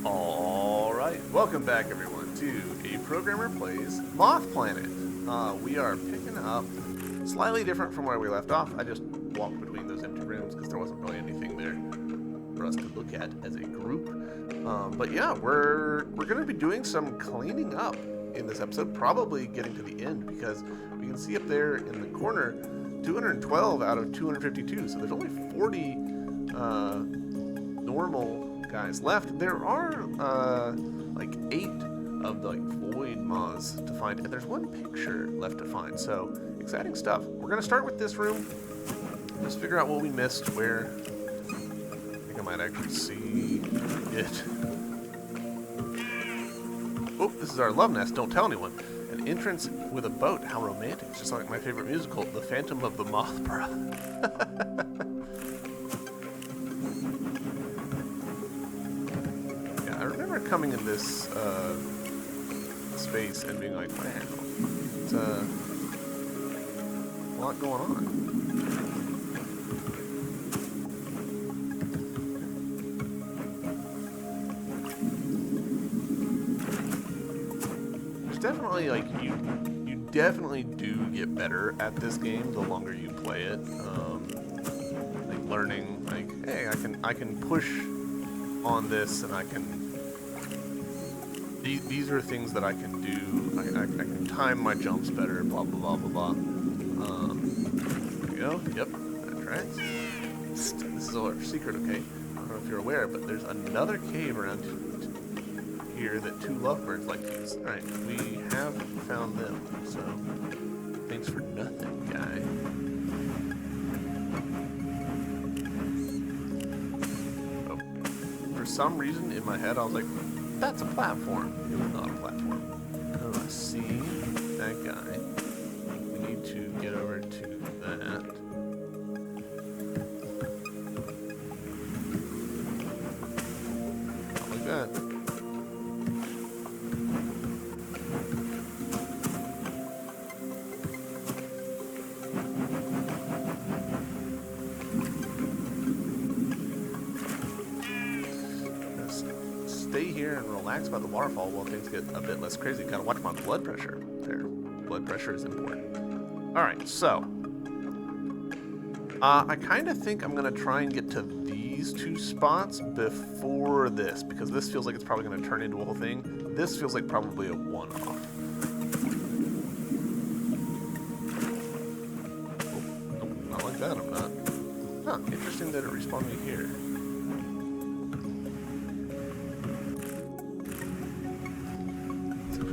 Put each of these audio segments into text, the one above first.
Alright, welcome back everyone to A Programmer Plays Moth Planet. We are picking up slightly different from where we left off. I just walked between those empty rooms because there wasn't really anything there for us to look at as a group. But yeah, we're going to be doing some cleaning up in this episode, probably getting to the end because we can see up there in the corner 212 out of 252, so there's only 40 normal guys left. There are like 8 of the void moths to find, and there's one picture left to find, so exciting stuff. We're gonna start with this room, just figure out what we missed, where I think I might actually see it. Oh, this is our love nest, don't tell anyone. An entrance with a boat, how romantic. It's just like my favorite musical, The Phantom of the Mothborough. I remember coming in this space and being like, man, it's a lot going on. There's definitely, like, you definitely do get better at this game the longer you play it. Like, learning, like, hey, I can push on this, and I can... These are things that I can do. I can time my jumps better, blah, blah, blah, blah, blah. There we go. Yep, that's right. This is our secret, okay? I don't know if you're aware, but there's another cave around here that 2 lovebirds like to use. Alright, we have found them, so thanks for nothing, guy. Oh, for some reason in my head I was like, that's a platform. It was not a platform. Oh, I see that guy. We need to get over to that. Not like that. Stay here and relax by the waterfall while things get a bit less crazy. Gotta watch my blood pressure there. Blood pressure is important. Alright, so I kind of think I'm gonna try and get to these 2 spots before this, because this feels like it's probably gonna turn into a whole thing. This feels like probably a one-off. Oh, nope, not like that, I'm not. Huh, interesting that it respawned me here.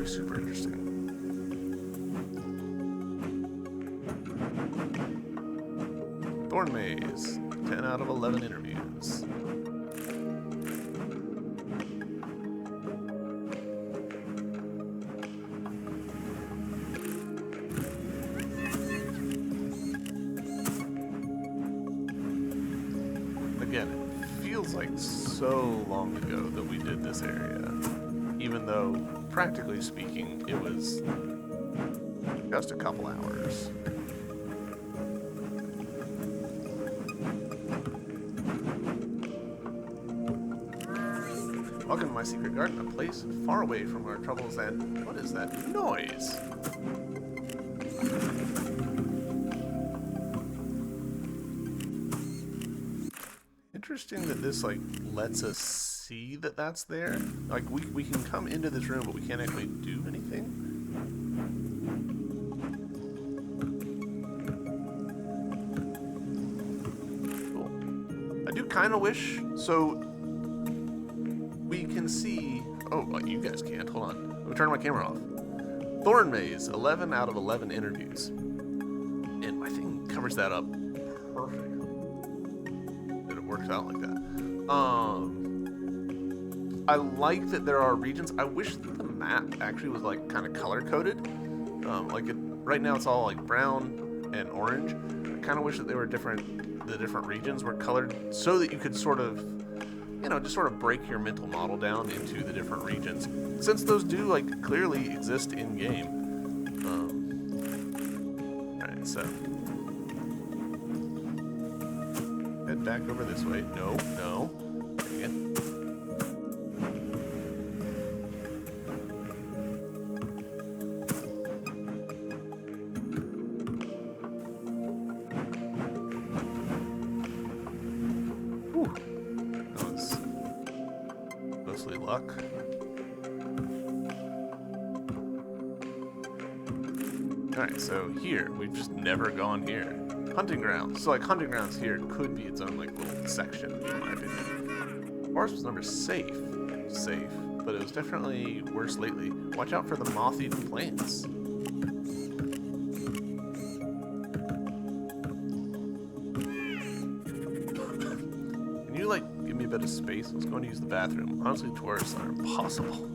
Super interesting. Thorn Maze, 10 out of 11 interviews. Again, it feels like so long ago that we did this area, even though practically speaking, it was just a couple hours. Welcome to my secret garden, a place far away from our troubles, and what is that noise? Interesting that this, like, lets us see that that's there. Like, we can come into this room, but we can't actually do anything. Cool. I do kind of wish, so we can see... Oh, you guys can't. Hold on. Let me turn my camera off. Thorn Maze, 11 out of 11 interviews. And my thing covers that up perfect. That it works out like that. I like that there are regions. I wish that the map actually was like kind of color coded. Right now it's all like brown and orange. I kind of wish that they were different. The different regions were colored so that you could sort of, just sort of break your mental model down into the different regions, since those do like clearly exist in game. All right, so head back over this way. No. Dang it. mostly luck. Alright, so here, we've just never gone here. Hunting grounds. So like hunting grounds here could be its own like little section, in my opinion. Forest was never safe, but it was definitely worse lately. Watch out for the moth-eaten plants. Can you like give me a bit of space? I was going to use the bathroom. Honestly, tourists are impossible.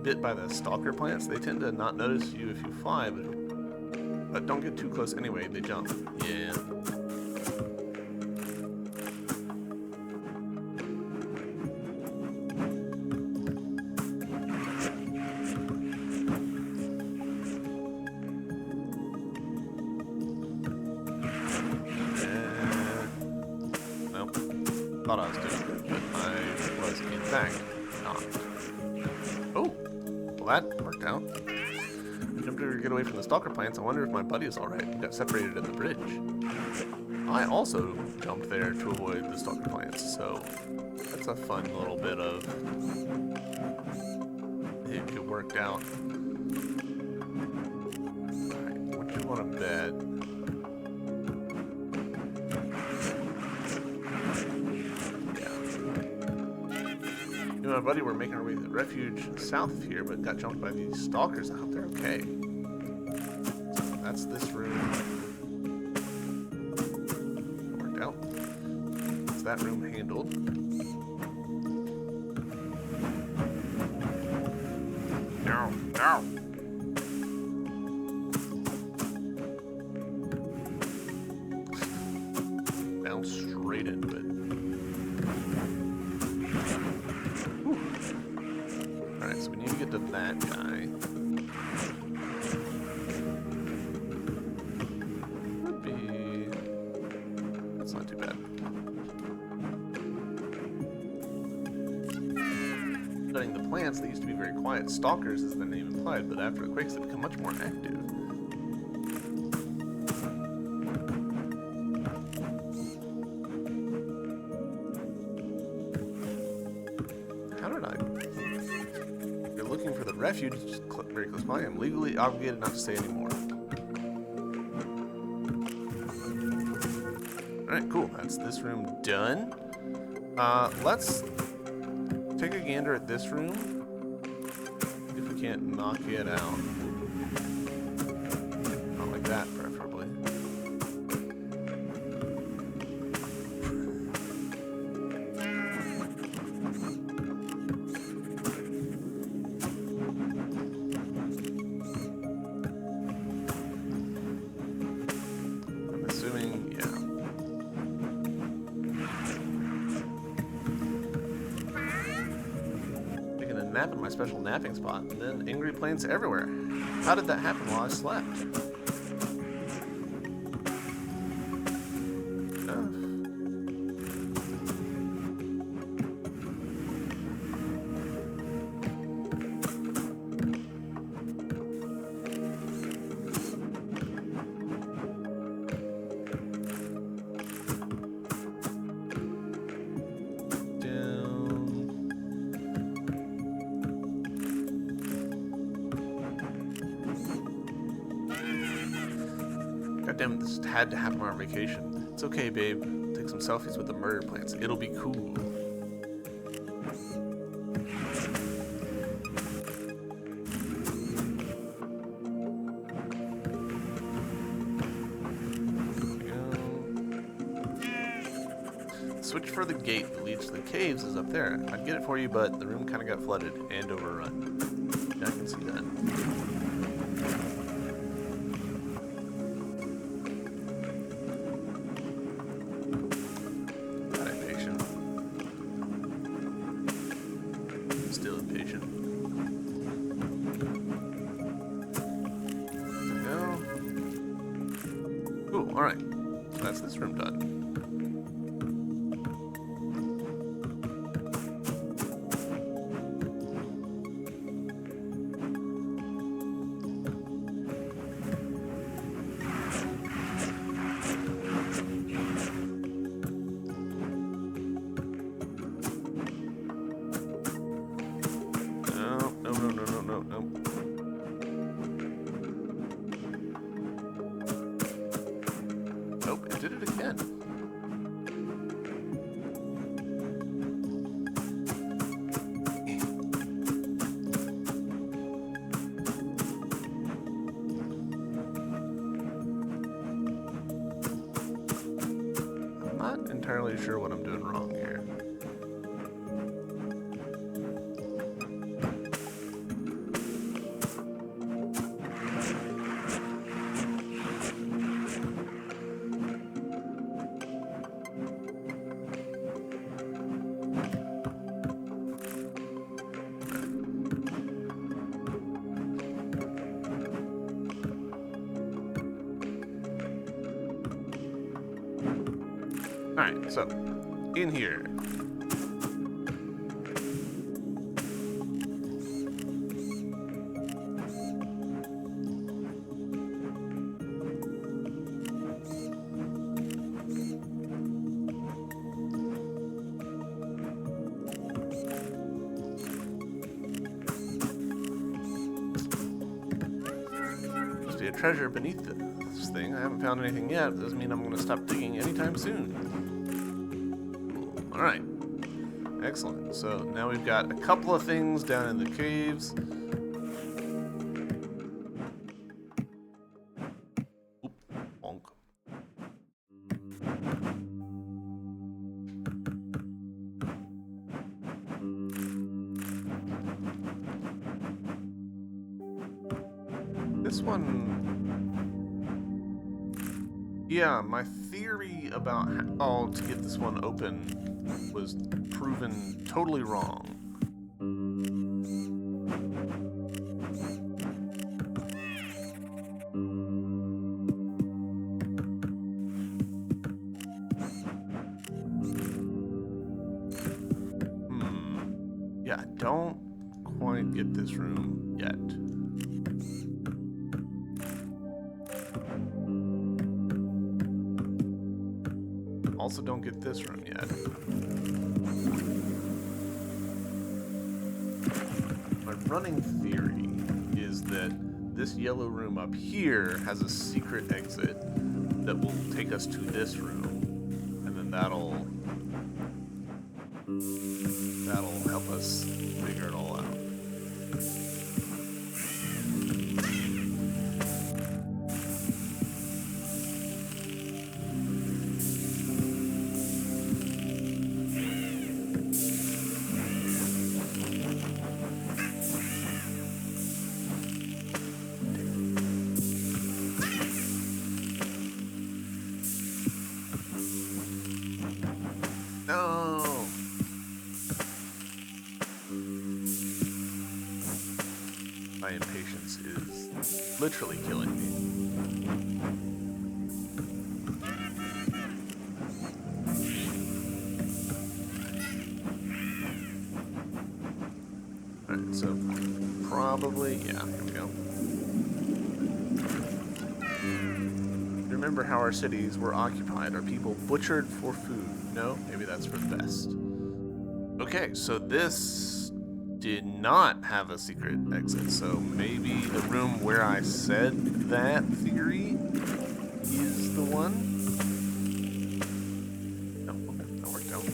Bit by the stalker plants, they tend to not notice you if you fly, but don't get too close anyway, they jump. Yeah. Nope. Thought I was doing good, but I was in fact not. Oh! That worked out. I jumped to get away from the stalker plants. I wonder if my buddy is alright. We got separated at the bridge. I also jumped there to avoid the stalker plants, so that's a fun little bit of... It worked out. Alright, what do you want to bet? My buddy were making our way to the refuge south of here, but got jumped by these stalkers. I hope they're okay. So that's this room. Worked out. That's that room handled. No, no. Bounce straight into it. Alright, so we need to get to that guy. Would be... That's not too bad. Studying the plants, they used to be very quiet. Stalkers, as their name implied, but after the quakes, they've become much more active. How did I... You're looking for the refuge, just very close by. I'm legally obligated not to say anymore. Alright, cool. That's this room done. Let's take a gander at this room. If we can't knock it out. Not like that, preferably. Nap in my special napping spot, and then angry plants everywhere. How did that happen while I slept? Damn, this had to happen on our vacation. It's okay, babe. Take some selfies with the murder plants. It'll be cool. Switch for the gate that leads to the caves is up there. I'd get it for you, but the room kind of got flooded and overrun. Yeah, I can see that. Alright, so that's this room done. entirely sure what I'm doing wrong here. Alright, so, in here. Must be a treasure beneath this thing. I haven't found anything yet. Doesn't mean I'm going to stop digging anytime soon. Alright. Excellent. So now we've got a couple of things down in the caves. Oop, bonk. This one... Yeah, my theory about how to get this one open was proven totally wrong. Yeah, I don't quite get this room yet. Also don't get this room yet. My running theory is that this yellow room up here has a secret exit that will take us to this room, and then that'll help us figure it all out. No! My impatience is literally killing me. Alright, so probably, yeah, here we go. Remember how our cities were occupied, our people butchered for food. No, maybe that's for the best. Okay, so this did not have a secret exit, so maybe the room where I said that theory is the one? No, okay, that worked out.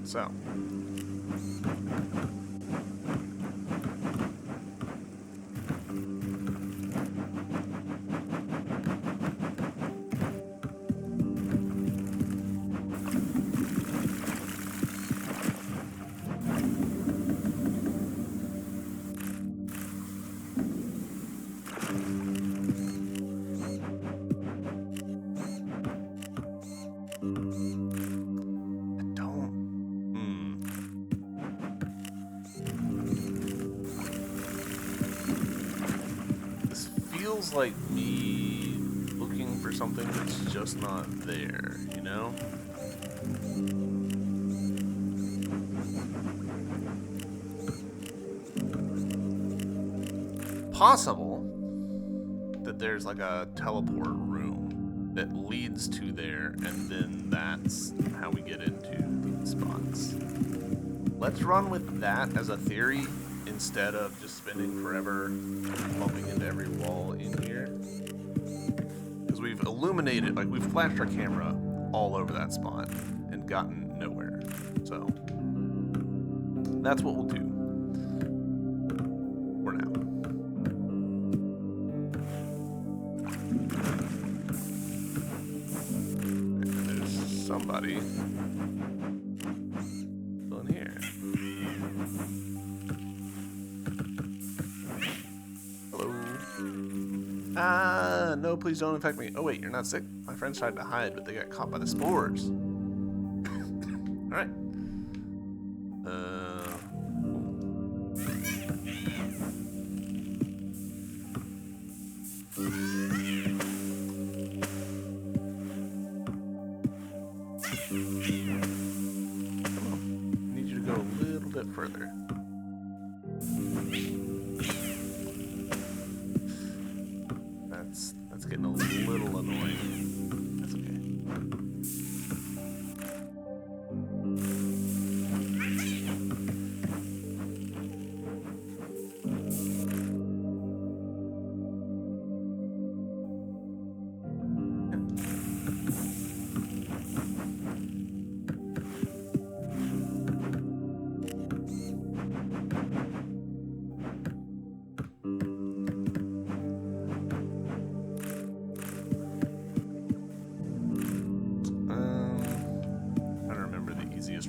So. Feels like me looking for something that's just not there, you know? possible that there's like a teleport room that leads to there, and then that's how we get into these spots. Let's run with that as a theory instead of just spending forever bumping into every wall in here. Because we've illuminated, like we've flashed our camera all over that spot and gotten nowhere. So that's what we'll do for now. And there's somebody still in here. No, please don't infect me. Oh, wait, you're not sick? My friends tried to hide, but they got caught by the spores. Alright. Come on. I need you to go a little bit further. That's getting a little annoying. That's okay.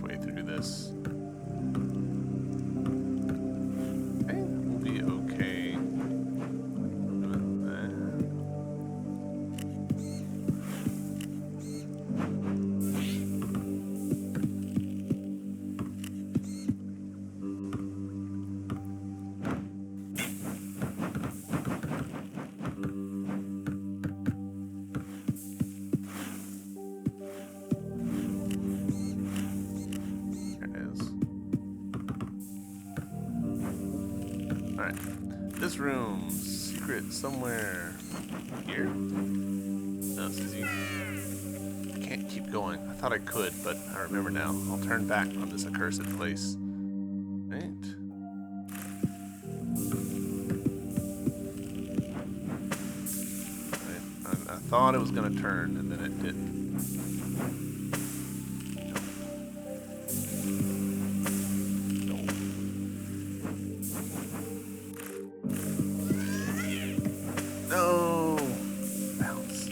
Way through this. I think we'll be okay doing that. Alright, this room's secret somewhere here. No, it's easy. I can't keep going. I thought I could, but I remember now. I'll turn back on this accursed place. Right. I thought it was gonna turn, and then it didn't. No! Bounce.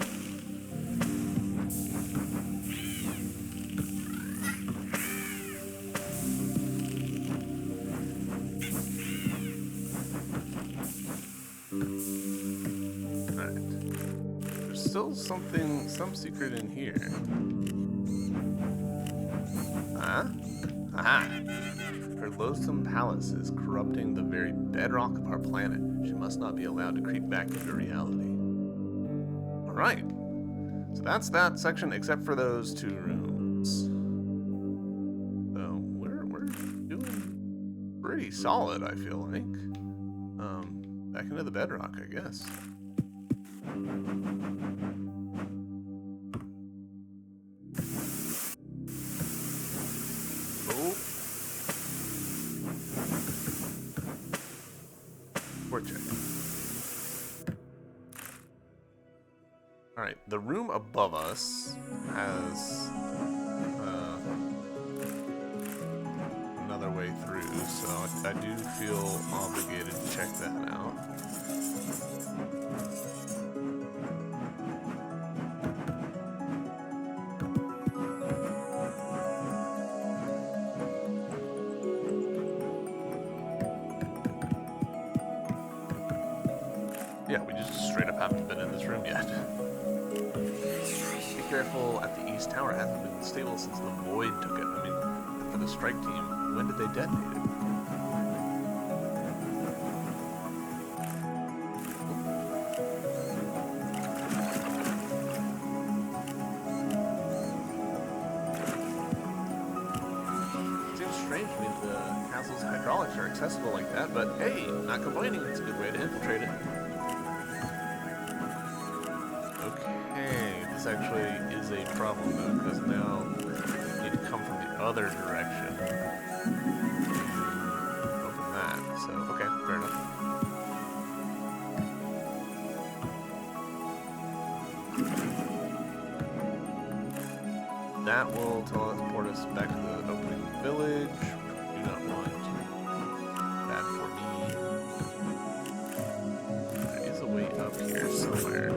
Alright. There's still some secret in here. Huh? Aha! Her loathsome palace is corrupting the very bedrock of our planet. She must not be allowed to creep back into reality. Alright. So that's that section, except for those two rooms. So we're doing pretty solid, I feel like. Back into the bedrock, I guess. Oh. Port check. Alright, the room above us has another way through, so I do feel obligated to check that out. Yeah, we just straight up haven't been in this room yet. Be careful at the East Tower. It hasn't been stable since the Void took it. I mean, for the strike team, when did they detonate it? Seems strange to me that the castle's hydraulics are accessible like that, but hey, not complaining, it's a good way to infiltrate it. Okay, this actually is a problem though, because now you need to come from the other direction to open that. So, okay, fair enough. That will teleport us back to the opening village. Do not want. Bad for me. There is a way up here somewhere.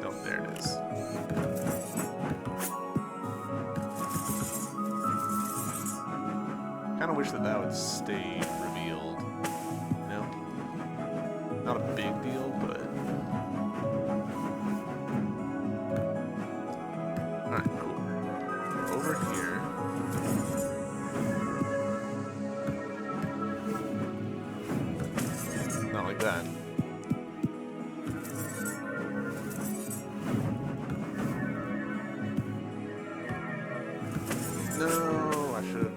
Oh, there it is. Kind of wish that would stay revealed. Not a big deal, but... Alright, cool. Over here... Not like that. No, I should...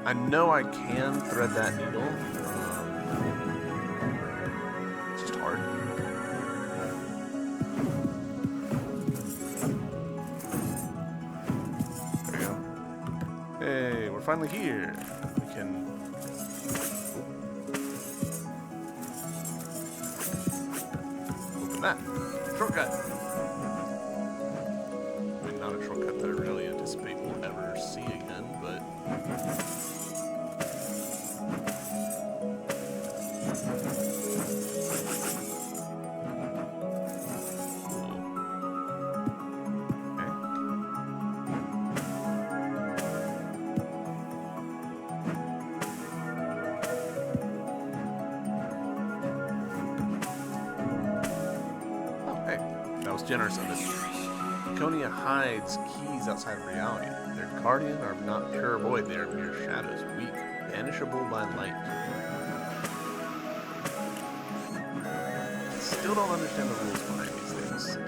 I know I can thread that needle. It's just hard. There we go. Hey, we're finally here. We can... Open that. Shortcut. I mean, not a shortcut that I really anticipate we'll ever see again, but... Generous of it. Konya hides keys outside of reality. Their guardian are not pure void, they are mere shadows, weak, vanishable by light. Still don't understand the rules behind these things.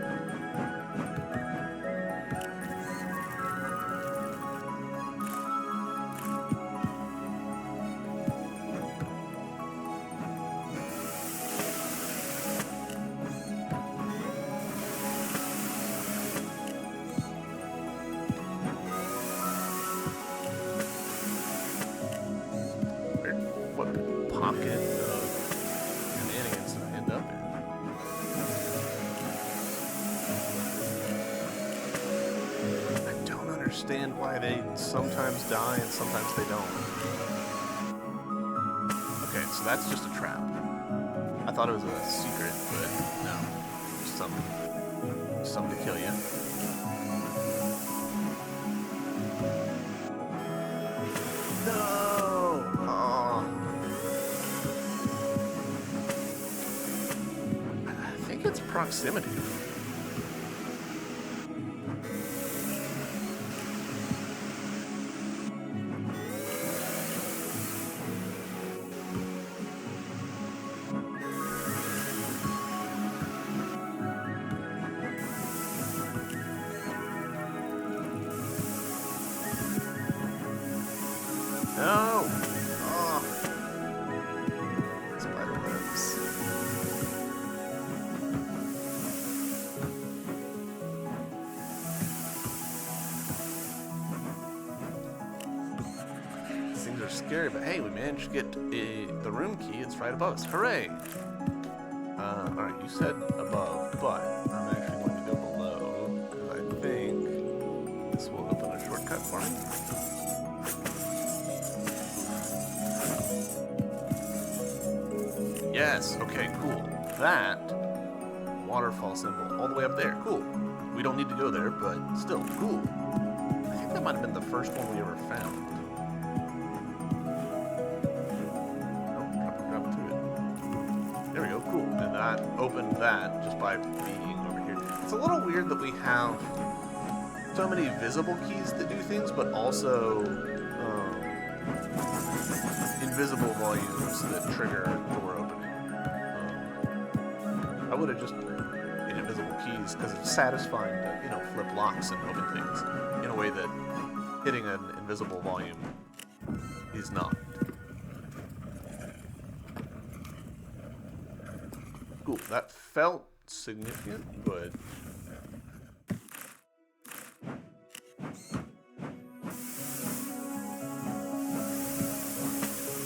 Pocket of shenanigans to end up in. I don't understand why they sometimes die and sometimes they don't. Okay, so that's just a trap. I thought it was a secret, but no. Just something to kill you. Proximity. No! Oh. Spider webs. Things are scary, but hey, we managed to get the room key. It's right above us. Hooray! Alright, you said above, but I'm actually going to go below, because I think this will open a shortcut for me. Yes, okay, cool. That waterfall symbol all the way up there. Cool. We don't need to go there, but still, cool. I think that might have been the first one we ever found. Oh, drop to it. There we go, cool. And that opened that just by being over here. It's a little weird that we have so many visible keys that do things, but also invisible volumes that trigger door opening. I would have just made invisible keys because it's satisfying to, you know, flip locks and open things in a way that hitting an invisible volume is not. Cool. That felt significant, but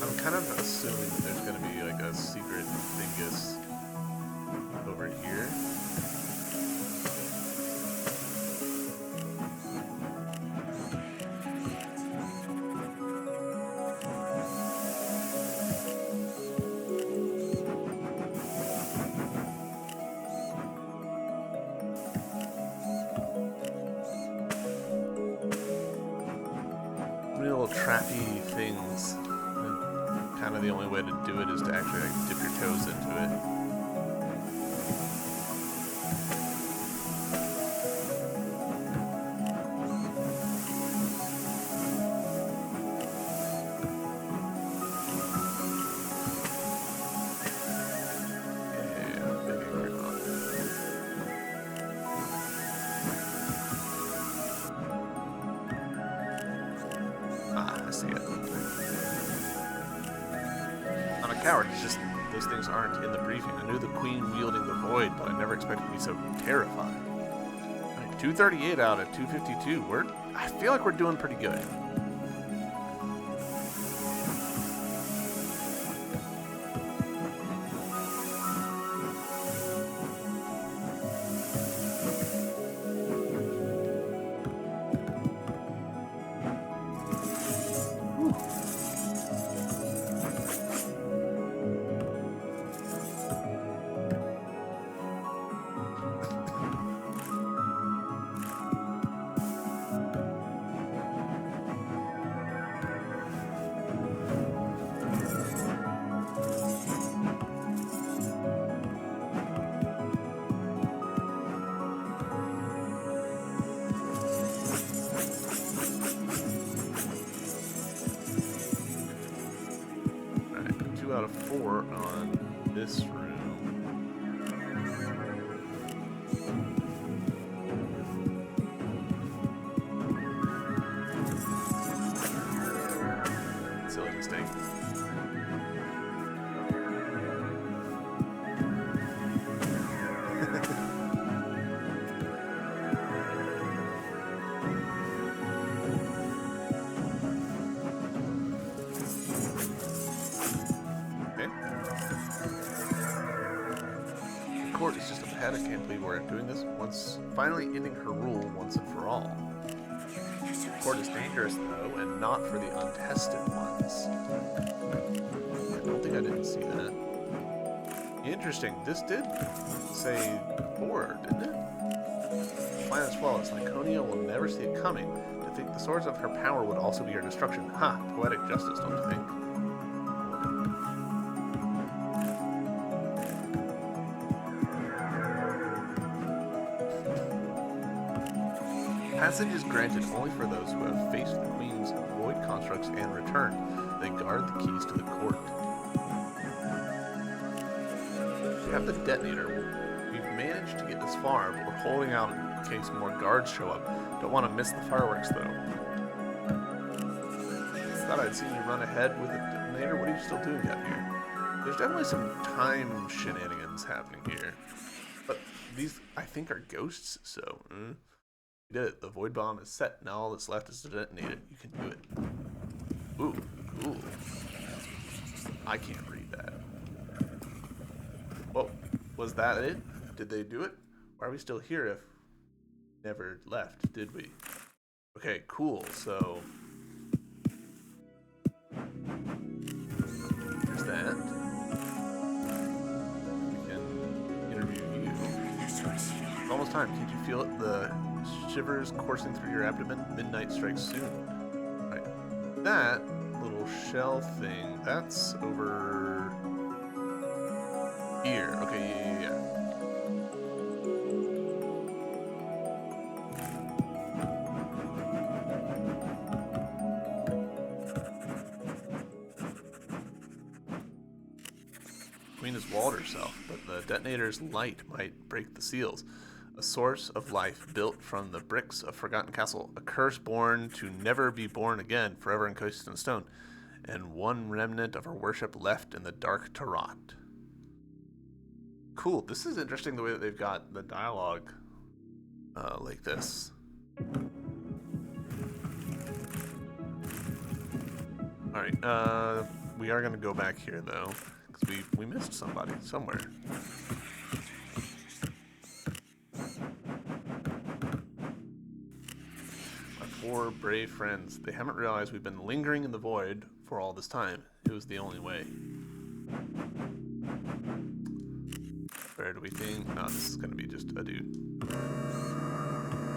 I'm kind of assuming that there's going to be like a secret dingus over here. Little trappy things. And kind of the only way to do it is to actually like dip your toes into it. Coward. It's just those things aren't in the briefing. I knew the queen wielding the void, but I never expected to be so terrified. Right, 238 out of 252. I feel like we're doing pretty good. Out of 4 on this room. Silly mistake. It's just a pet. I can't believe we're doing this. Finally ending her rule once and for all. The court is dangerous, though, and not for the untested ones. I don't think I didn't see that. Interesting. This did say 4, didn't it? The plan is flawless. Lyconia will never see it coming. To think the source of her power would also be her destruction. Ha! Poetic justice, don't you think? Passage is granted only for those who have faced the Queen's void constructs and returned. They guard the keys to the court. We have the detonator. We've managed to get this far, but we're holding out in case more guards show up. Don't want to miss the fireworks, though. Thought I'd seen you run ahead with the detonator. What are you still doing out here? There's definitely some time shenanigans happening here. But these, I think, are ghosts, so... We did it. The void bomb is set. Now all that's left is to detonate it. You can do it. Ooh, cool. I can't read that. Whoa, was that it? Did they do it? Why are we still here if never left, did we? Okay, cool. So there's that. We can interview you. It's almost time. Can't you feel it? The shivers coursing through your abdomen. Midnight strikes soon. Right. That little shell thing, that's over here. Okay, yeah. queen has walled herself, but the detonator's light might break the seals. A source of life built from the bricks of Forgotten Castle. A curse born to never be born again, forever encased in stone. And one remnant of her worship left in the dark to rot. Cool. This is interesting the way that they've got the dialogue like this. Alright, we are going to go back here, though, because we missed somebody somewhere. My poor, brave friends. They haven't realized we've been lingering in the void for all this time. It was the only way. Where do we think? Oh, this is going to be just a dude.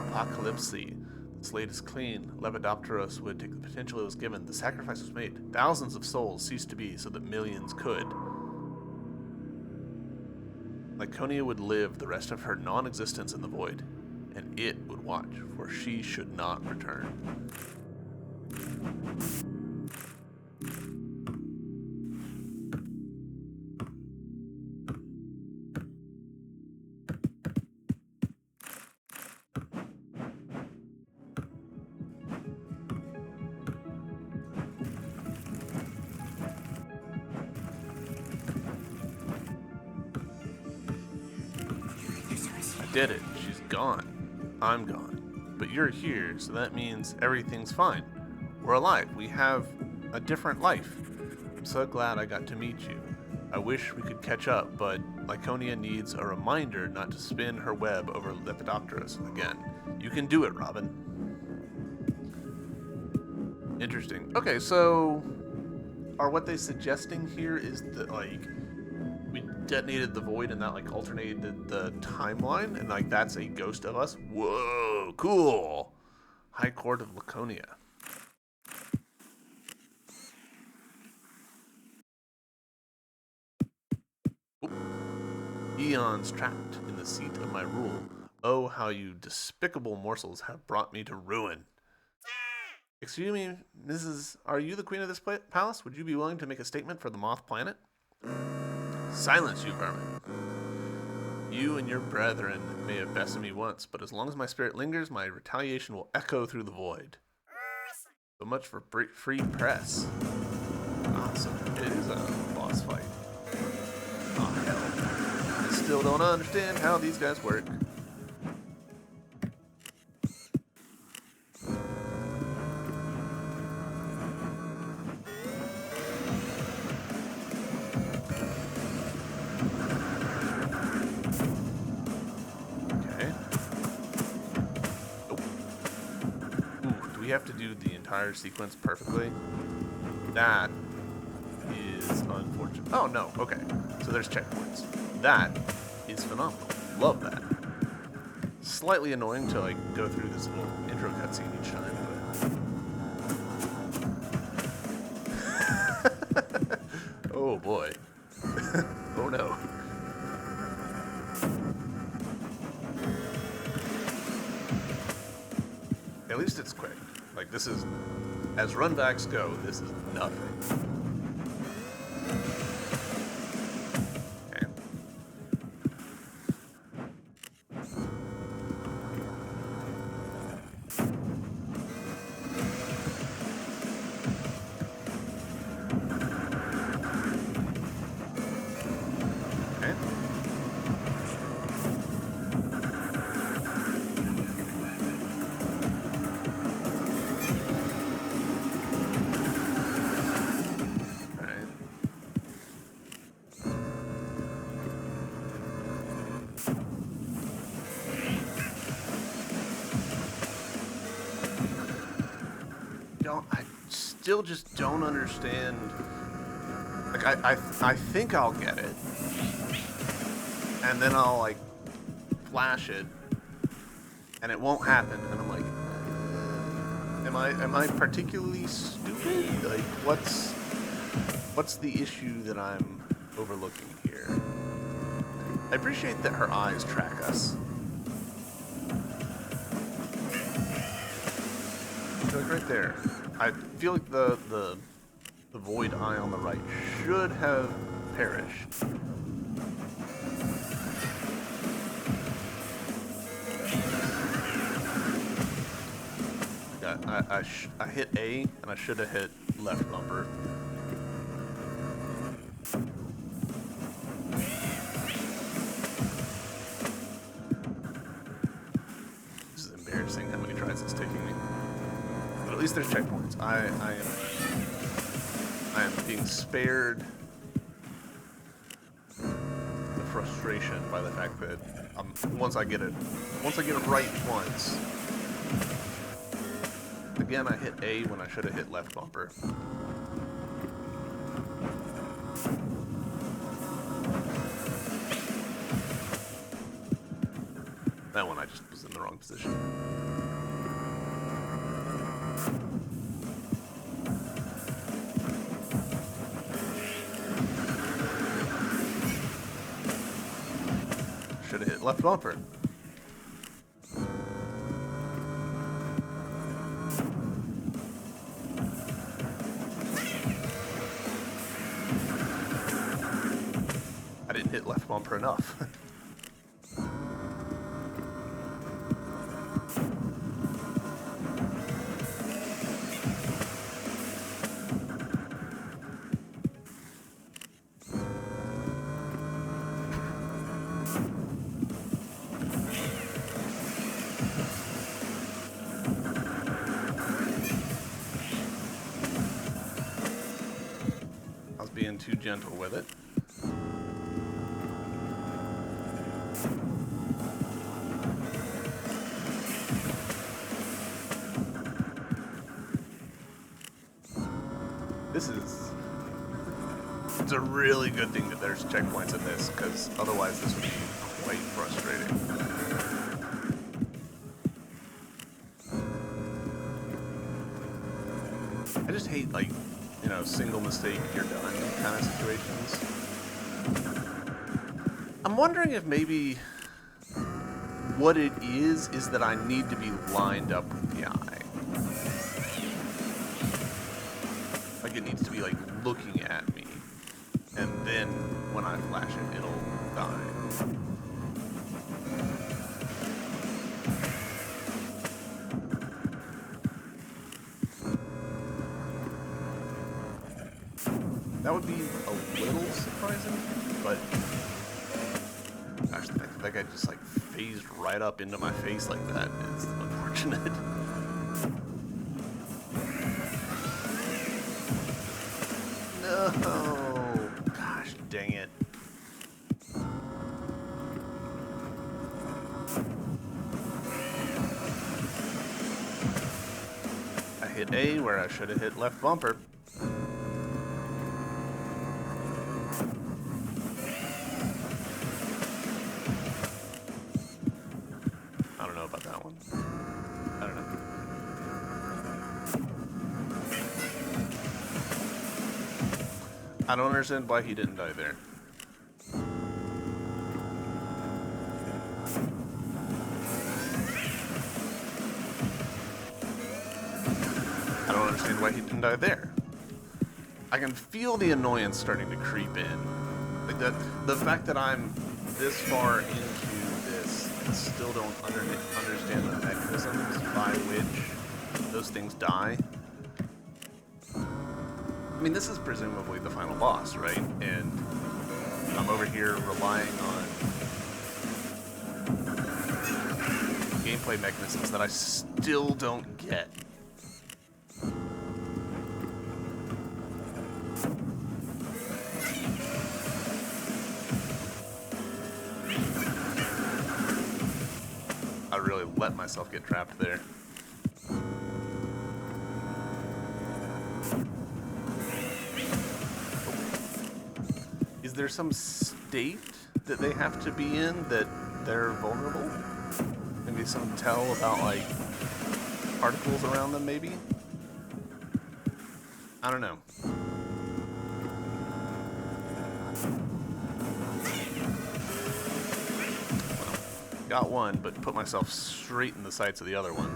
Apocalypse. The slate is clean. Lepidopteros would take the potential it was given. The sacrifice was made. Thousands of souls ceased to be so that millions could. Lyconia would live the rest of her non-existence in the void, and it would watch, for she should not return. Did it. She's gone. I'm gone. But you're here, so that means everything's fine. We're alive. We have a different life. I'm so glad I got to meet you. I wish we could catch up, but Lyconia needs a reminder not to spin her web over Lepidopteros again. You can do it, Robin. Interesting. Okay, so are what they suggesting here is that, like, we detonated the void and that, like, alternated the timeline, and, like, that's a ghost of us? Whoa, cool. High Court of Laconia. Ooh. Eons trapped in the seat of my rule. Oh, how you despicable morsels have brought me to ruin. Excuse me, Mrs. Are you the queen of this palace? Would you be willing to make a statement for the Moth planet? Silence, you vermin. You and your brethren may have bested me once, but as long as my spirit lingers, my retaliation will echo through the void. So much for free press. Awesome. It is a boss fight. Oh, hell. I still don't understand how these guys work. We have to do the entire sequence perfectly. That is unfortunate. Oh, no. Okay. So there's checkpoints. That is phenomenal. Love that. Slightly annoying to, like, go through this little intro cutscene each time, but... Oh, boy. Oh, no. At least it's quick. Like, this is, as runbacks go, this is nothing. Okay. Okay. I still just don't understand. Like, I think I'll get it, and then I'll, like, flash it, and it won't happen, and I'm like, am I particularly stupid? Like, what's the issue that I'm overlooking here? I appreciate that her eyes track us. Like right there. I feel like the void eye on the right should have perished. I hit A, and I should have hit left bumper. This is embarrassing how many tries it's taking me. But at least there's checkpoints. I am being spared the frustration by the fact that once I get it right once. Again, I hit A when I should have hit left bumper. That one I just was in the wrong position. Should have hit left bumper. I didn't hit left bumper enough. Being too gentle with it. It's a really good thing that there's checkpoints in this, because otherwise this would be quite frustrating. I just hate, like, you know, single mistake, you're done kind of situations. I'm wondering if maybe what it is that I need to be lined up with the eye. Like, it needs to be, like, looking at me. And then when I flash it, it'll die. That would be a little surprising, but gosh, the fact that that guy just like phased right up into my face like that is unfortunate. No, gosh dang it. I hit A where I should have hit left bumper. I don't understand why he didn't die there. I don't understand why he didn't die there. I can feel the annoyance starting to creep in. Like the fact that I'm this far into this and still don't understand the mechanisms by which those things die. I mean, this is presumably the final boss, right? And I'm over here relying on gameplay mechanisms that I still don't get. I really let myself get trapped there. Is there some state that they have to be in that they're vulnerable? Maybe some tell about, like, particles around them, maybe? I don't know. Well, got one, but put myself straight in the sights of the other one.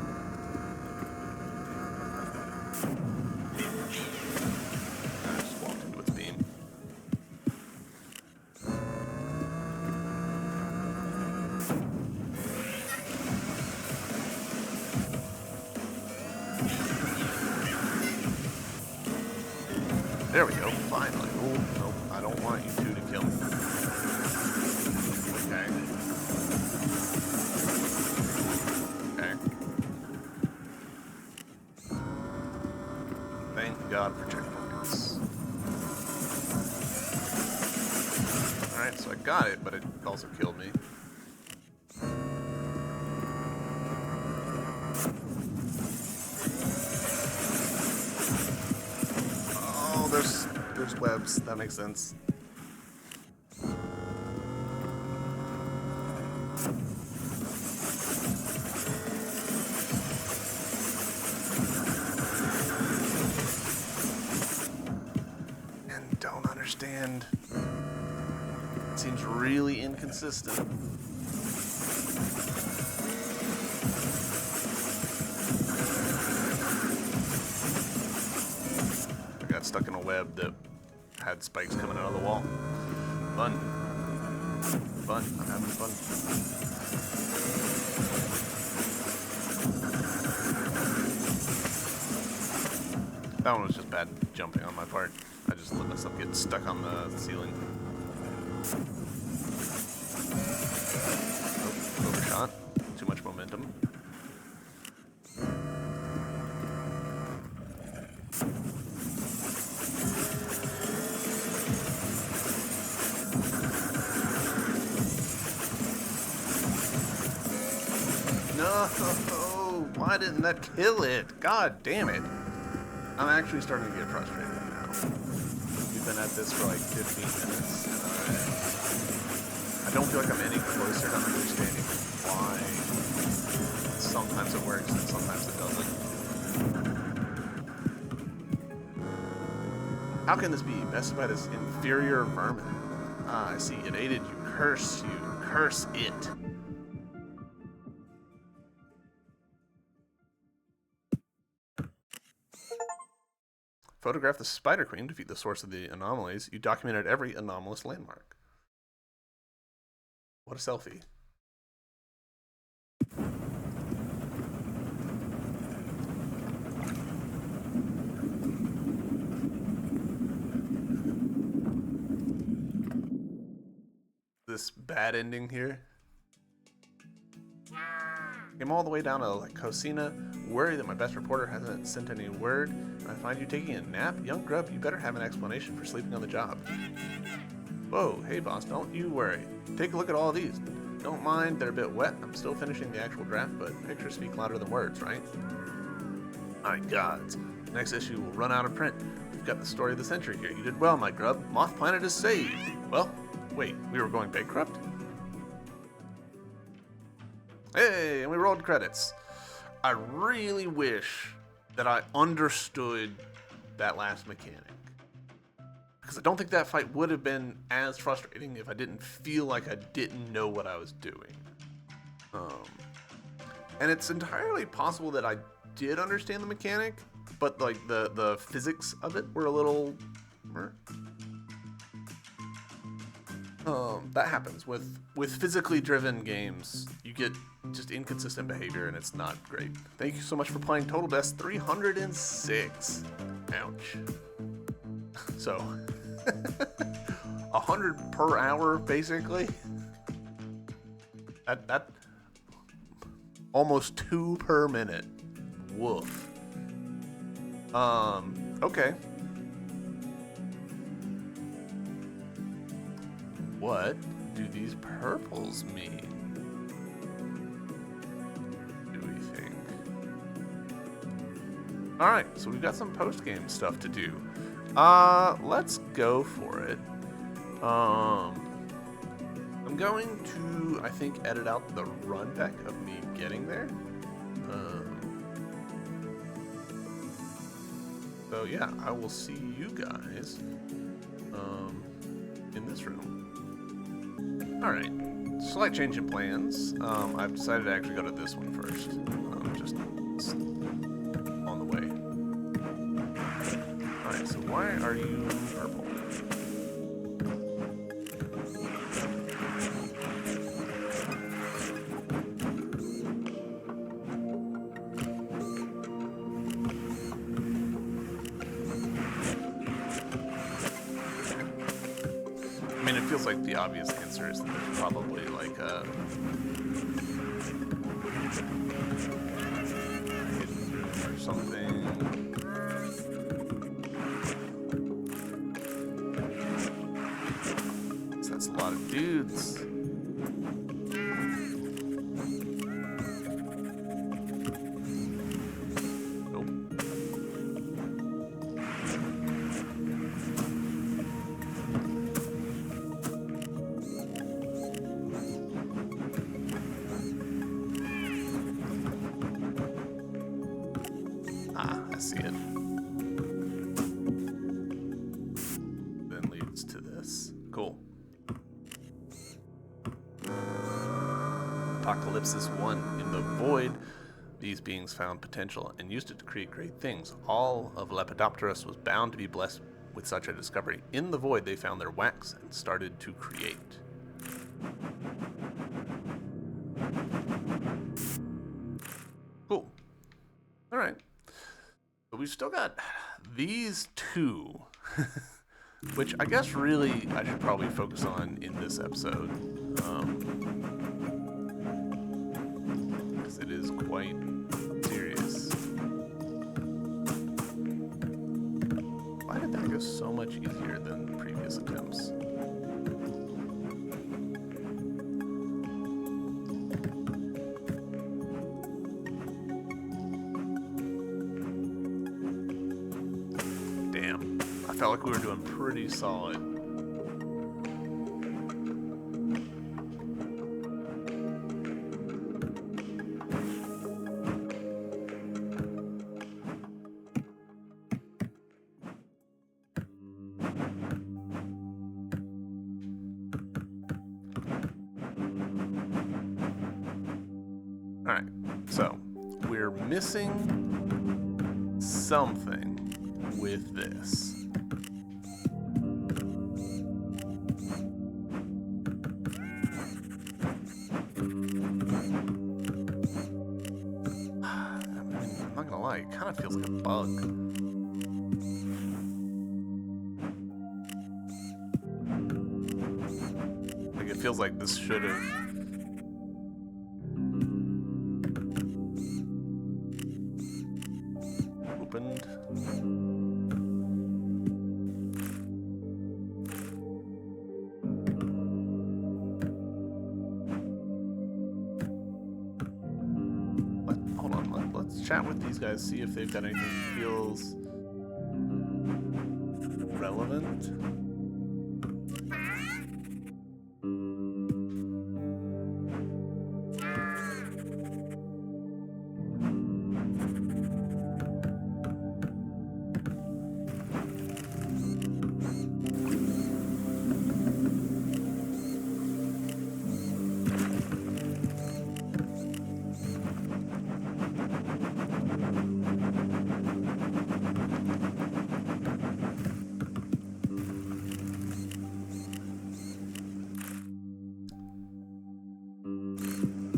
There we go. Finally. Oh, nope. I don't want you two to kill me. Okay. Okay. Thank God for checkpoints. Alright, so I got it, but it also killed me. Oh, there's webs. That makes sense. And don't understand. It seems really inconsistent. I got stuck in a web that had spikes coming out of the wall. Fun. Fun. I'm having fun. That one was just bad jumping on my part. I just let myself get stuck on the ceiling. Oh, overshot. Too much momentum. No! Why didn't that kill it? God damn it. I'm actually starting to get frustrated now. We've been at this for like 15 minutes, and I don't feel like I'm any closer to understanding why sometimes it works and sometimes it doesn't. How can this be? Bested by this inferior vermin. Ah, I see. It aided you. Curse you. Curse it. Photograph the Spider Queen, defeat the source of the anomalies. You documented every anomalous landmark. What a selfie. This bad ending here. Came all the way down to like Cocina, worried that my best reporter hasn't sent any word, and I find you taking a nap? Young grub, you better have an explanation for sleeping on the job. Whoa, hey boss, don't you worry. Take a look at all of these. Don't mind, they're a bit wet. I'm still finishing the actual draft, but pictures speak louder than words, right? My gods, the next issue will run out of print. We've got the story of the century here. You did well, my grub. Moth Planet is saved. Well, wait, we were going bankrupt? Hey, and we rolled credits. I really wish that I understood that last mechanic. Because I don't think that fight would have been as frustrating if I didn't feel like I didn't know what I was doing. And it's entirely possible that I did understand the mechanic, but like the physics of it were a little... that happens with physically driven games. You get just inconsistent behavior, and it's not great. Thank you so much for playing Total Death 306. Ouch. So, 100 per hour, basically. That almost 2 per minute. Woof. Okay. What do these purples mean? Do we think? Alright, so we've got some post-game stuff to do. Let's go for it. I'm going to, I think, edit out the run deck of me getting there. So yeah, I will see you guys in this room. Alright, slight change in plans. I've decided to actually go to this one first. Just on the way. Alright, so why are you purple? mean, it feels like the obvious answer is that there's probably like a hidden room or something. So that's a lot of dudes. See it. Then leads to this. Cool. Apocalypsis 1. In the void, these beings found potential and used it to create great things. All of Lepidopterus was bound to be blessed with such a discovery. In the void, they found their wax and started to create. Cool. All right. But we've still got these two, which I guess really I should probably focus on in this episode, because it is quite serious. Why did that go so much easier than previous attempts? I felt like we were doing pretty solid. All right, so we're missing something with this. It kind of feels like a bug. Like it feels like this should have opened. Chat with these guys, see if they've got anything that feels relevant.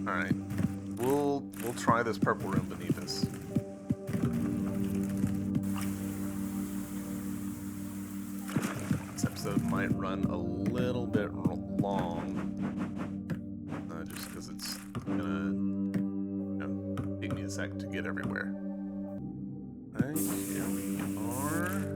Alright. We'll try this purple room beneath us. This episode might run a little bit long. Just because it's gonna take me a sec to get everywhere. Alright, here we are.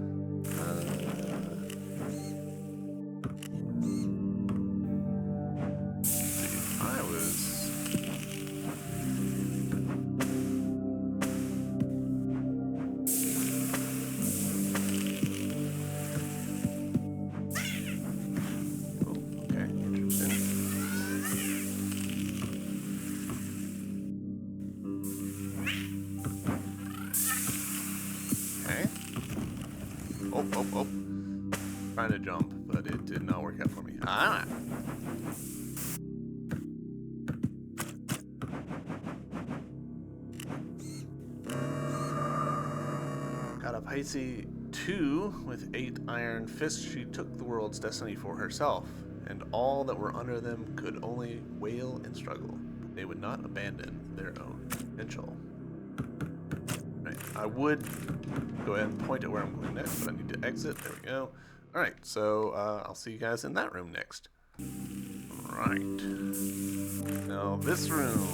Oh. Trying to jump, but it did not work out for me. Ah! Got a Pisces 2 with 8 iron fists. She took the world's destiny for herself, and all that were under them could only wail and struggle. They would not abandon their own potential. Right. I would go ahead and point at where I'm going next, but I need to exit. There we go. Alright, so I'll see you guys in that room next. Alright. Now this room.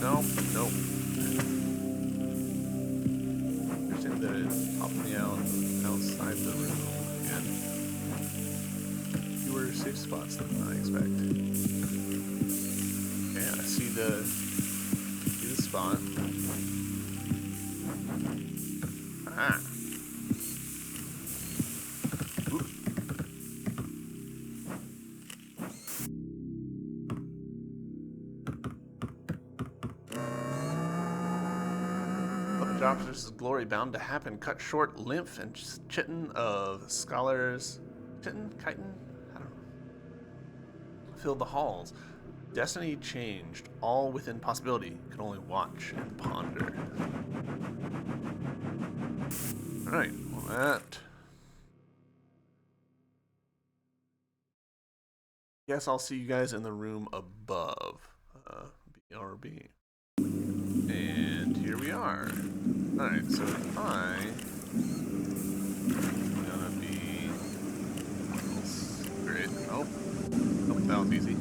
Nope, nope. Interesting that it popped me out outside the room again. Fewer safe spots than I expect. Okay, I see the spot. Ah. Ooh. But jobs versus glory bound to happen. Cut short lymph and chitin of scholars. Chitin? Chitin? I don't know. Fill the halls. Destiny changed, all within possibility. Could only watch and ponder. Alright, well that... Guess I'll see you guys in the room above. BRB. And here we are. Alright, so I'm gonna be... Great. Oh. Oh, that was easy.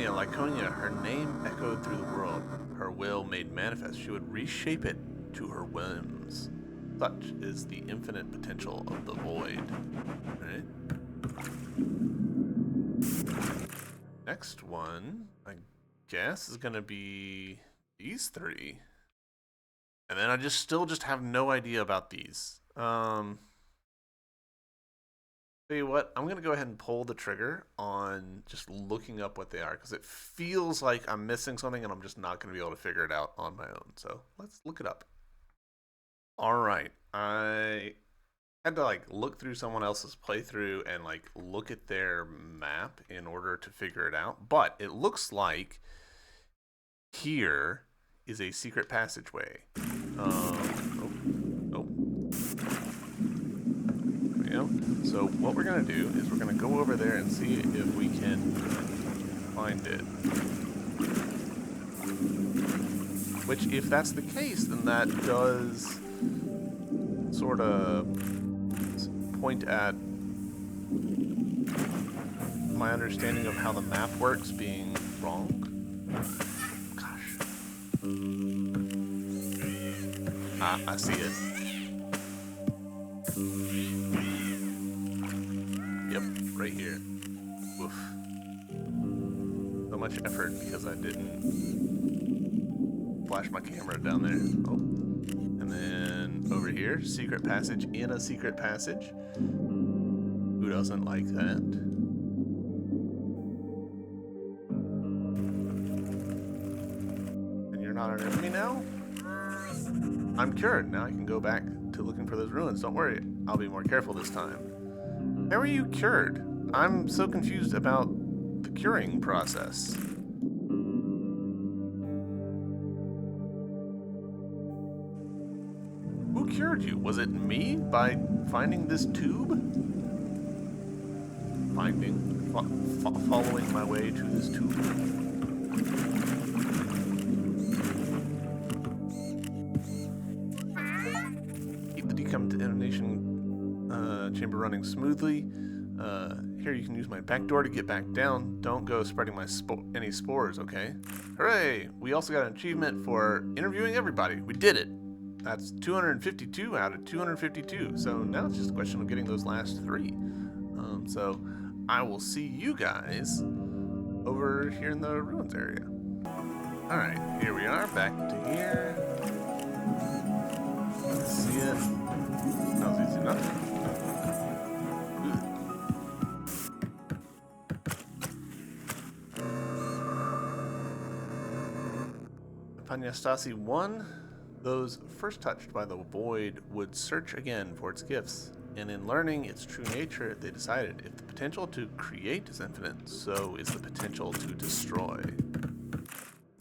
Laconia, her name echoed through the world. Her will made manifest. She would reshape it to her whims. Such is the infinite potential of the void. Right? Next one, I guess, is gonna be these three. And then I still have no idea about these. Tell you what, I'm gonna go ahead and pull the trigger on just looking up what they are, because it feels like I'm missing something and I'm just not gonna be able to figure it out on my own. So let's look it up. All right, I had to like look through someone else's playthrough and like look at their map in order to figure it out. But it looks like here is a secret passageway. So what we're going to do is we're going to go over there and see if we can find it. Which, if that's the case, then that does sort of point at my understanding of how the map works being wrong. Gosh. Ah, I see it. Yep, right here. Oof. So much effort because I didn't flash my camera down there. Oh. And then over here, secret passage in a secret passage. Who doesn't like that? And you're not an enemy now? I'm cured. Now I can go back to looking for those ruins. Don't worry, I'll be more careful this time. How are you cured? I'm so confused about the curing process. Who cured you? Was it me by finding this tube? Following my way to this tube? Keep the decontamination chamber running smoothly. Here you can use my back door to get back down. Don't go spreading my any spores, okay? Hooray! We also got an achievement for interviewing everybody. We did it. That's 252 out of 252. So now it's just a question of getting those last three. So I will see you guys over here in the ruins area. All right, here we are, back to here. Let's see it. That was easy enough. Panyastasi 1, those first touched by the void would search again for its gifts, and in learning its true nature, they decided if the potential to create is infinite, so is the potential to destroy.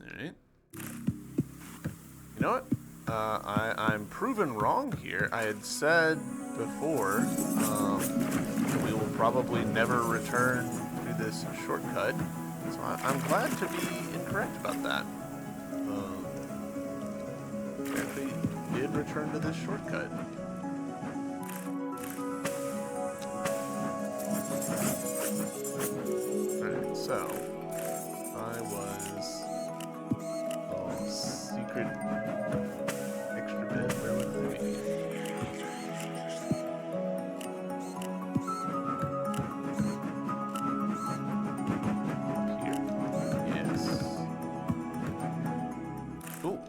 Alright. You know what? I'm proven wrong here. I had said before, we will probably never return to this shortcut. So I'm glad to be incorrect about that. We actually did return to this shortcut. Alright, so I was secret extra bed. Where would it be? Here. Yes. Cool.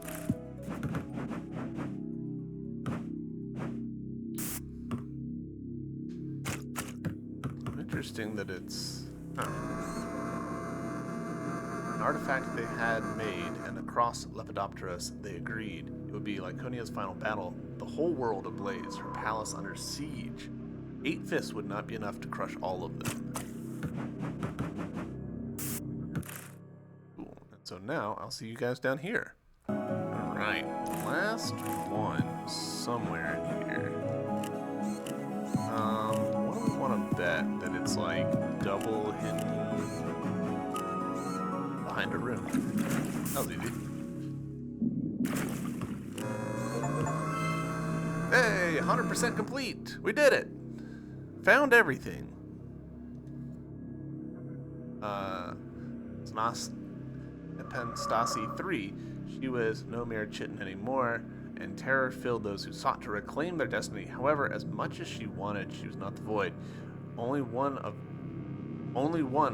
Interesting that it's an artifact they had made, and across Lepidopterus they agreed it would be Lyconia's final battle, the whole world ablaze, her palace under siege. 8 fists would not be enough to crush all of them. Cool. And so now I'll see you guys down here. Alright, last one somewhere in here. What do we want to bet that it's double hidden behind a room? That was easy. Hey, 100% complete. We did it. Found everything. Stasi 3. She was no mere chitin anymore, and terror filled those who sought to reclaim their destiny. However, as much as she wanted, she was not the void. Only one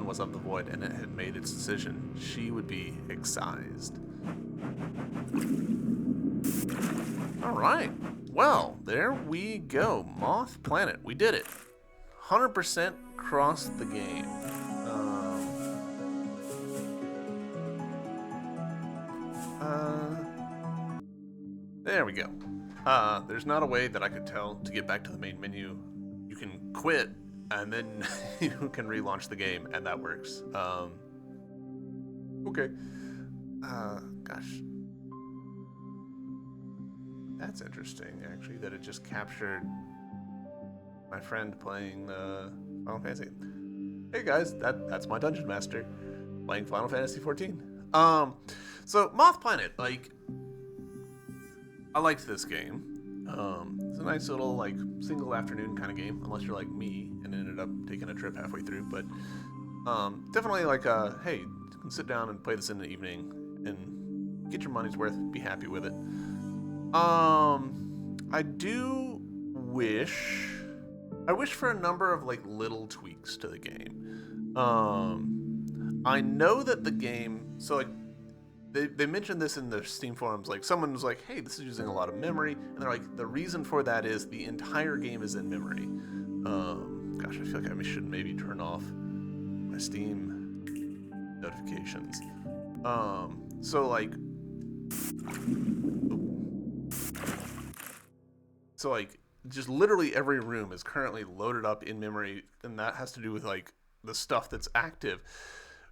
was of the void, and it had made its decision. She would be excised. Alright. Well, there we go. Moth Planet. We did it. 100% crossed the game. There we go. There's not a way that I could tell to get back to the main menu. You can quit, and then you can relaunch the game, and that works. Okay. Gosh. That's interesting, actually, that it just captured my friend playing Final Fantasy. Hey guys, that's my Dungeon Master playing Final Fantasy 14. So Moth Planet, I liked this game. It's a nice little single afternoon kind of game, unless you're like me and ended up taking a trip halfway through. But definitely hey, you can sit down and play this in the evening and get your money's worth, be happy with it. I do wish for a number of little tweaks to the game. I know that the game, so they mentioned this in the Steam forums, someone was like, hey, this is using a lot of memory, and they're like, the reason for that is the entire game is in memory. Gosh, I feel like I should maybe turn off my Steam notifications. So just literally every room is currently loaded up in memory, and that has to do with the stuff that's active,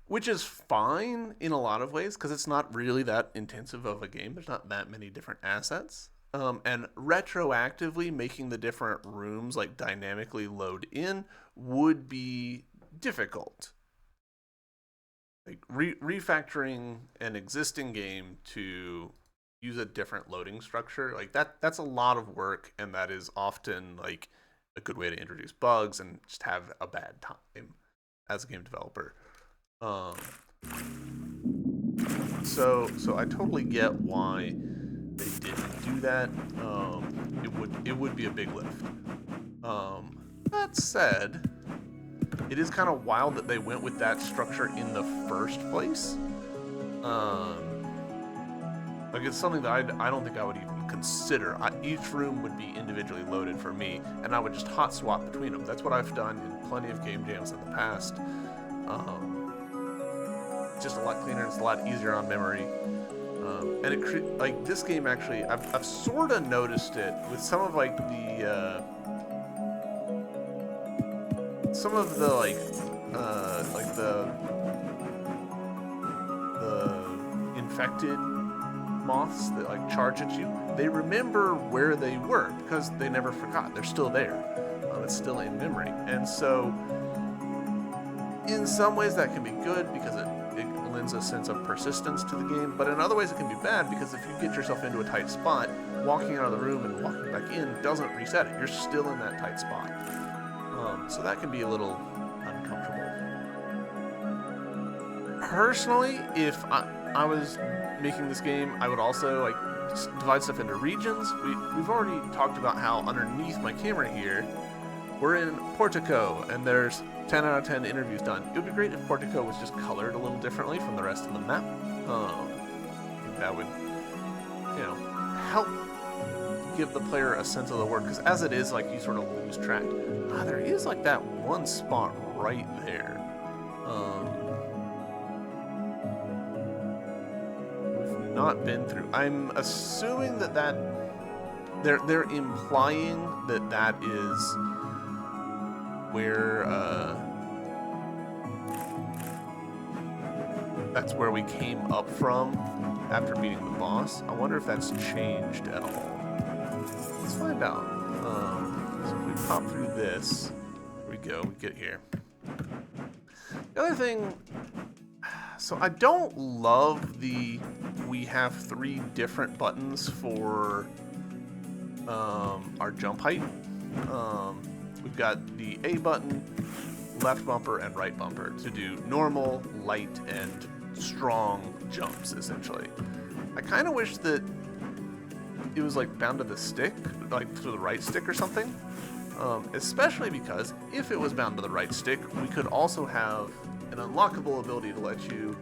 which is fine in a lot of ways because it's not really that intensive of a game. There's not that many different assets, and retroactively making the different rooms dynamically load in would be difficult. Refactoring an existing game to use a different loading structure, that's a lot of work, and that is often a good way to introduce bugs and just have a bad time as a game developer. So I totally get why they didn't do that. It would be a big lift. That said, it is kind of wild that they went with that structure in the first place. It's something that I don't think I would even consider. Each room would be individually loaded for me, and I would just hot swap between them. That's what I've done in plenty of game jams in the past. It's just a lot cleaner. It's a lot easier on memory. And it this game actually, I've sort of noticed it with some of the infected moths that like charge at you, they remember where they were because they never forgot. They're still there. It's still in memory. And so in some ways that can be good because it lends a sense of persistence to the game, but in other ways it can be bad because if you get yourself into a tight spot, walking out of the room and walking back in doesn't reset it. You're still in that tight spot. So that can be a little uncomfortable. Personally, if I was making this game, I would also like divide stuff into regions. We've already talked about how underneath my camera here, we're in Portico, and there's 10 out of 10 interviews done. It would be great if Portico was just colored a little differently from the rest of the map. That would, help give the player a sense of the world, because as it is, like, you sort of lose track. There is, like, that one spot right there. We've not been through. I'm assuming that they're implying that is where that's where we came up from after beating the boss. I wonder if that's changed at all. Let's find out. So if we pop through this, here we go, we get here. The other thing, so I don't love we have 3 different buttons for our jump height. We've got the A button, left bumper, and right bumper to do normal, light, and strong jumps, essentially. I kind of wish that it was like bound to the stick, like to the right stick or something. Especially because if it was bound to the right stick, we could also have an unlockable ability to let you,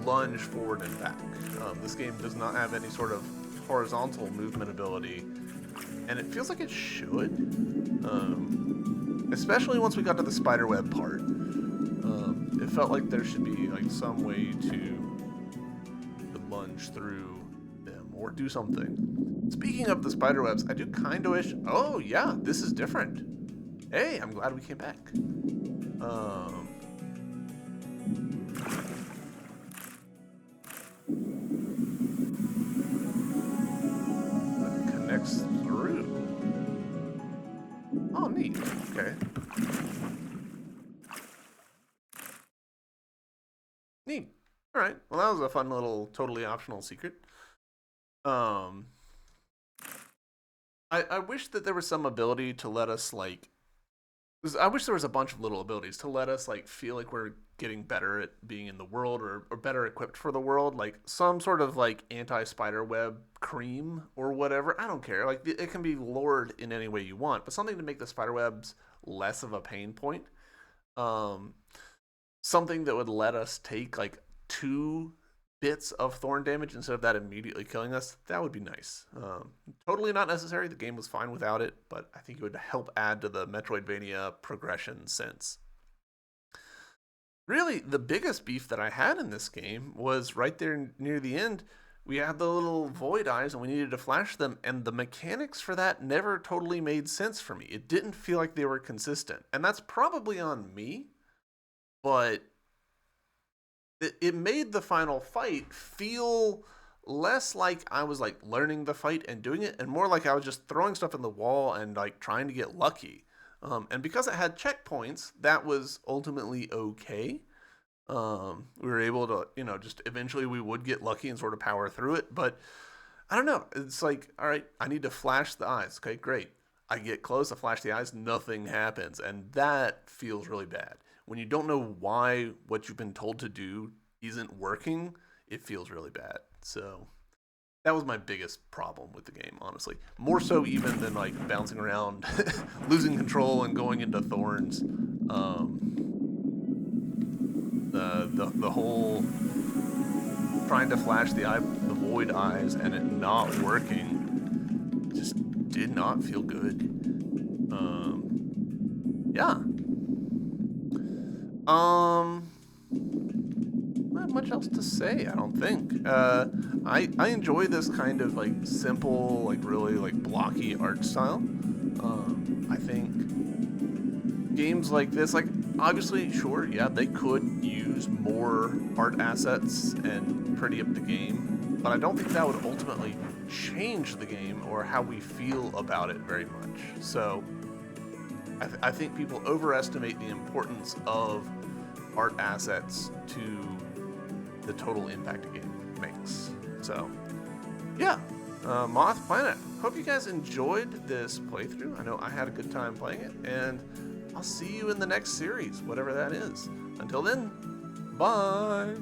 lunge forward and back. This game does not have any sort of horizontal movement ability, and it feels like it should. Especially once we got to the spiderweb part. It felt like there should be like some way to lunge through them or do something. Speaking of the spiderwebs, I do kind of wish... Oh, yeah, this is different. Hey, I'm glad we came back. That connects through. Oh, neat. Okay. Neat. All right. Well, that was a fun little, totally optional secret. I wish that there was some ability to let us, like... I wish there was a bunch of little abilities to let us, like, feel like we're getting better at being in the world or better equipped for the world. Like, some sort of, like, anti-spiderweb cream or whatever. I don't care. Like, it can be lured in any way you want, but something to make the spiderwebs less of a pain point. Something that would let us take, like, 2 bits of thorn damage instead of that immediately killing us, that would be nice. Totally not necessary. The game was fine without it, but I think it would help add to the Metroidvania progression sense. Really, the biggest beef that I had in this game was right there near the end. We had the little void eyes and we needed to flash them, and the mechanics for that never totally made sense for me. It didn't feel like they were consistent, and that's probably on me, but it made the final fight feel less like I was like learning the fight and doing it, and more like I was just throwing stuff in the wall and like trying to get lucky. And because it had checkpoints, that was ultimately okay. We were able to, just eventually we would get lucky and sort of power through it. But I don't know. It's like, all right, I need to flash the eyes. Okay, great. I get close, I flash the eyes, nothing happens. And that feels really bad. When you don't know why what you've been told to do isn't working, it feels really bad. So that was my biggest problem with the game, honestly. More so even than like bouncing around, losing control and going into thorns. The whole trying to flash the void eyes and it not working just did not feel good. Yeah. Not much else to say, I don't think. I enjoy this kind of like simple, like really like blocky art style. I think games like this, like obviously, sure, yeah, they could use more art assets and pretty up the game. but I don't think that would ultimately change the game or how we feel about it very much. So I think people overestimate the importance of art assets to the total impact a game makes. So yeah, Moth Planet. Hope you guys enjoyed this playthrough. I know I had a good time playing it, and I'll see you in the next series, whatever that is. Until then, bye!